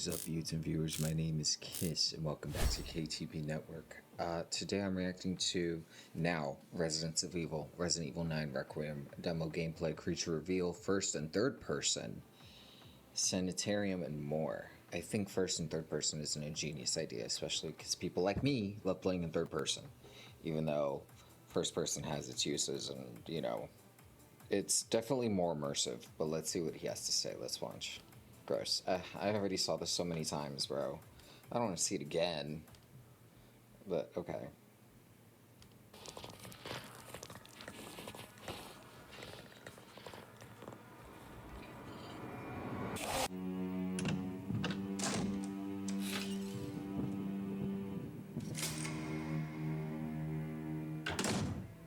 is up, youths and viewers? My name is Kiss, and welcome back to KTP Network. Today I'm reacting to Resident Evil 9 Requiem demo gameplay, creature reveal, first and third person, sanitarium, and more. I think first and third person is an ingenious idea, especially because people like me love playing in third person, even though first person has its uses and, you know, it's definitely more immersive. But let's see what he has to say. Let's watch. Gross. I already saw this so many times, bro. I don't want to see it again. But, okay.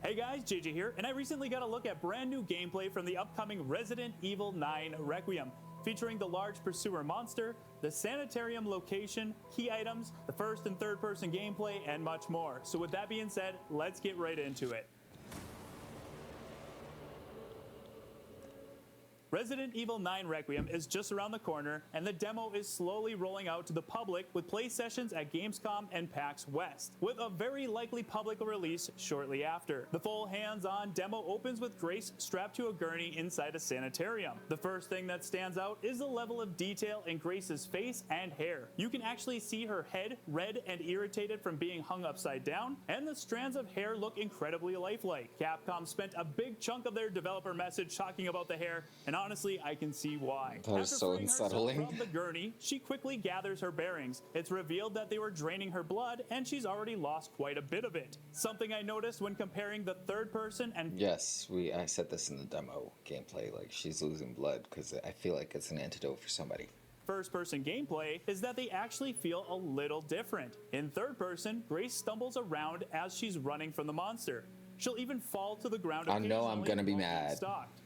Hey guys, JJ here, and I recently got a look at brand new gameplay from the upcoming Resident Evil 9 Requiem, featuring the large pursuer monster, the sanitarium location, key items, the first and third person gameplay, and much more. So with that being said, let's get right into it. Resident Evil 9 Requiem is just around the corner, and the demo is slowly rolling out to the public with play sessions at Gamescom and PAX West, with a very likely public release shortly after. The full hands-on demo opens with Grace strapped to a gurney inside a sanitarium. The first thing that stands out is the level of detail in Grace's face and hair. You can actually see her head red and irritated from being hung upside down, and the strands of hair look incredibly lifelike. Capcom spent a big chunk of their developer message talking about the hair, and honestly, I can see why. That was so unsettling. From the gurney, she quickly gathers her bearings. It's revealed that they were draining her blood, and she's already lost quite a bit of it. Something I noticed when comparing the third person and... Yes, I said this in the demo gameplay, like, she's losing blood, because I feel like it's an antidote for somebody. First-person gameplay is that they actually feel a little different. In third person, Grace stumbles around as she's running from the monster. She'll even fall to the ground. I know I'm gonna be mad.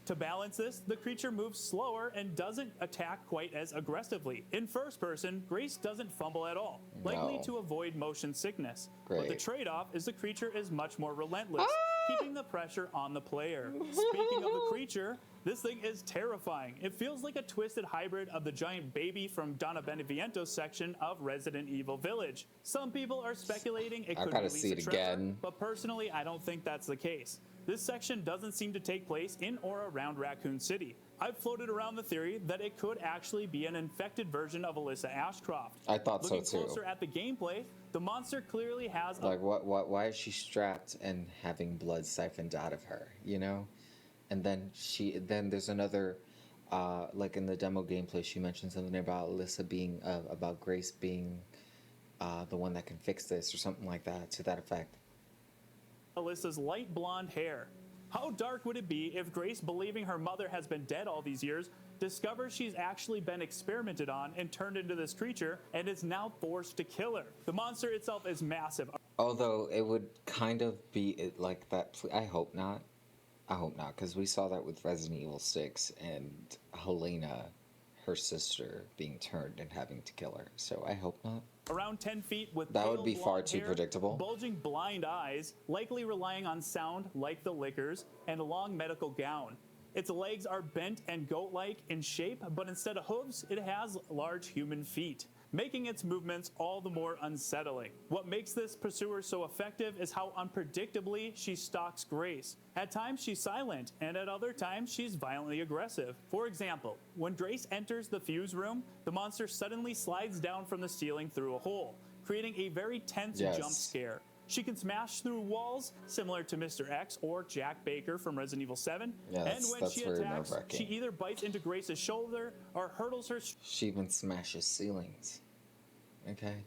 To balance this, the creature moves slower and doesn't attack quite as aggressively. In first person, Grace doesn't fumble at all, likely to avoid motion sickness. Great. But the trade-off is the creature is much more relentless, keeping the pressure on the player. Speaking of the creature, this thing is terrifying. It feels like a twisted hybrid of the giant baby from Donna Beneviento's section of Resident Evil Village. Some people are speculating it could be Lisa Trevor, but personally, I don't think that's the case. This section doesn't seem to take place in or around Raccoon City. I've floated around the theory that it could actually be an infected version of Alyssa Ashcroft. I thought so too. Looking closer at the gameplay, the monster clearly has like why is she strapped and having blood siphoned out of her, you know? And then there's another like in the demo gameplay she mentioned something about Alyssa being about Grace being the one that can fix this or something like that, to that effect. Alyssa's light blonde hair. How dark would it be if Grace, believing her mother has been dead all these years, discovers she's actually been experimented on and turned into this creature and is now forced to kill her? The monster itself is massive. Although it would kind of be like that. I hope not. I hope not, because we saw that with Resident Evil 6 and Helena, her sister, being turned and having to kill her. So I hope not. Around 10 feet with that would be far too hair, predictable. Bulging blind eyes, likely relying on sound like the Lickers, and a long medical gown. Its legs are bent and goat-like in shape, but instead of hooves, it has large human feet, making its movements all the more unsettling. What makes this pursuer so effective is how unpredictably she stalks Grace. At times she's silent, and at other times she's violently aggressive. For example, when Grace enters the fuse room, the monster suddenly slides down from the ceiling through a hole, creating a very tense jump scare. She can smash through walls, similar to Mr. X or Jack Baker from Resident Evil 7. And when she attacks, she either bites into Grace's shoulder or hurdles her. She even smashes ceilings. Okay.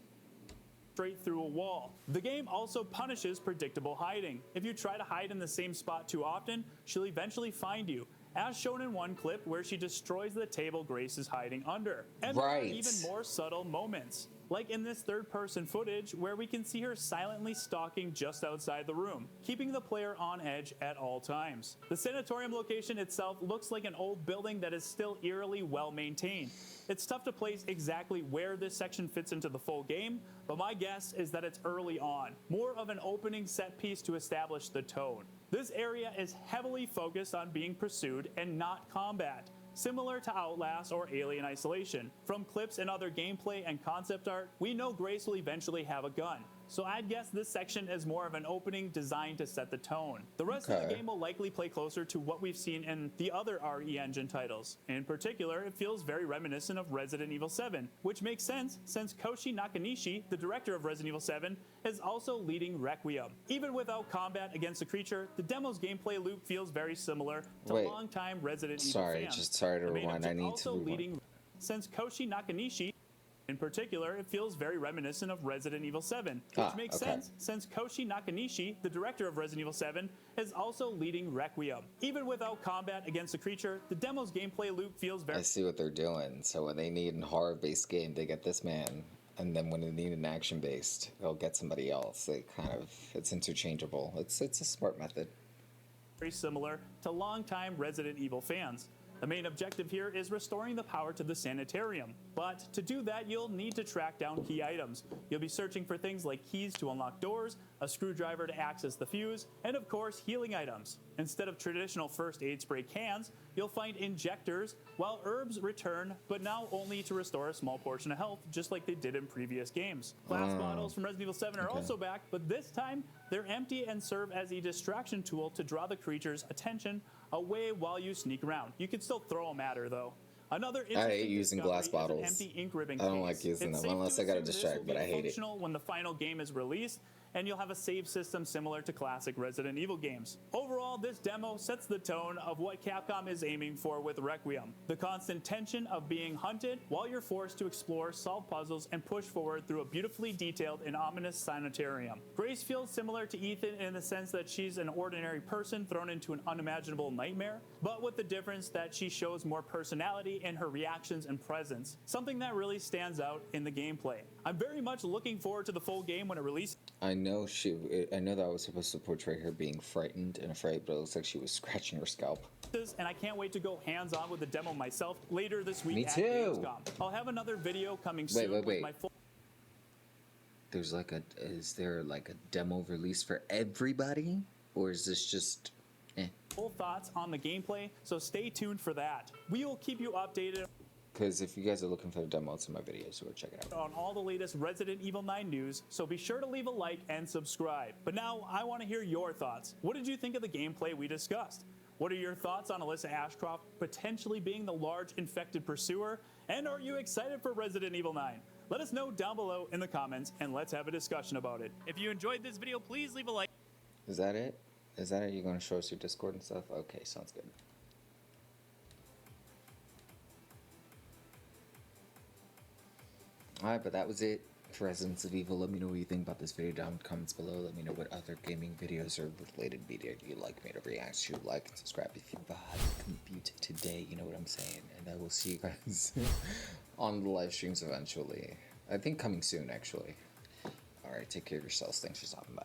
Straight through a wall. The game also punishes predictable hiding. If you try to hide in the same spot too often, she'll eventually find you, as shown in one clip where she destroys the table Grace is hiding under. And there are even more subtle moments, like in this third-person footage where we can see her silently stalking just outside the room, keeping the player on edge at all times. The sanatorium location itself looks like an old building that is still eerily well-maintained. It's tough to place exactly where this section fits into the full game, but my guess is that it's early on, more of an opening set piece to establish the tone. This area is heavily focused on being pursued and not combat. similar to Outlast or Alien Isolation. From clips and other gameplay and concept art, we know Grace will eventually have a gun. So I'd guess this section is more of an opening designed to set the tone. The rest of the game will likely play closer to what we've seen in the other RE Engine titles. In particular, it feels very reminiscent of Resident Evil 7, which makes sense since Koshi Nakanishi, the director of Resident Evil 7, is also leading Requiem. Even without combat against the creature, the demo's gameplay loop feels very similar to longtime Resident Evil fans. Sorry to rewind. I need to rewind. Since Koshi Nakanishi, in particular, it feels very reminiscent of Resident Evil 7, which makes sense since Koshi Nakanishi, the director of Resident Evil 7, is also leading Requiem. Even without combat against the creature, the demo's gameplay loop feels very... I see what they're doing. So when they need a horror-based game, they get this man. And then when they need an action-based, they'll get somebody else. It's interchangeable. It's a smart method. Very similar to longtime Resident Evil fans. The main objective here is restoring the power to the sanitarium, but to do that you'll need to track down key items. You'll be searching for things like keys to unlock doors, a screwdriver to access the fuse, and of course healing items. Instead of traditional first aid spray cans, you'll find injectors, while herbs return, but now only to restore a small portion of health, just like they did in previous games. Glass bottles from Resident Evil 7 are also back, but this time they're empty and serve as a distraction tool to draw the creature's attention away while you sneak around. You can still throw them at her though. Another I hate using glass bottles. Empty ink ribbon I don't like using them unless I gotta distract, but I hate it. Functional when the final game is released, and you'll have a save system similar to classic Resident Evil games. Overall, this demo sets the tone of what Capcom is aiming for with Requiem. The constant tension of being hunted while you're forced to explore, solve puzzles, and push forward through a beautifully detailed and ominous sanitarium. Grace feels similar to Ethan in the sense that she's an ordinary person thrown into an unimaginable nightmare, but with the difference that she shows more personality in her reactions and presence, something that really stands out in the gameplay. I'm very much looking forward to the full game when it releases. I know that I was supposed to portray her being frightened and afraid, but it looks like she was scratching her scalp. And I can't wait to go hands-on with the demo myself later this week. Me at too. Gamescom. I'll have another video coming soon. Wait. With my Is there like a demo release for everybody, or is this just full thoughts on the gameplay? So stay tuned for that. We will keep you updated. Because if you guys are looking for the demo, it's in my videos, so go check it out. On all the latest Resident Evil 9 news, so be sure to leave a like and subscribe. But now I want to hear your thoughts. What did you think of the gameplay we discussed? What are your thoughts on Alyssa Ashcroft potentially being the large infected pursuer? And are you excited for Resident Evil 9? Let us know down below in the comments and let's have a discussion about it. If you enjoyed this video, please leave a like. Is that it? Is that it? You're going to show us your Discord and stuff? Okay, sounds good. Alright, but that was it for Residents of Evil. Let me know what you think about this video down in the comments below. Let me know what other gaming videos or related media you'd like me to react to. Like and subscribe if you have a computer today, you know what I'm saying. And I will see you guys on the live streams eventually. I think coming soon, actually. Alright, take care of yourselves. Thanks for stopping by.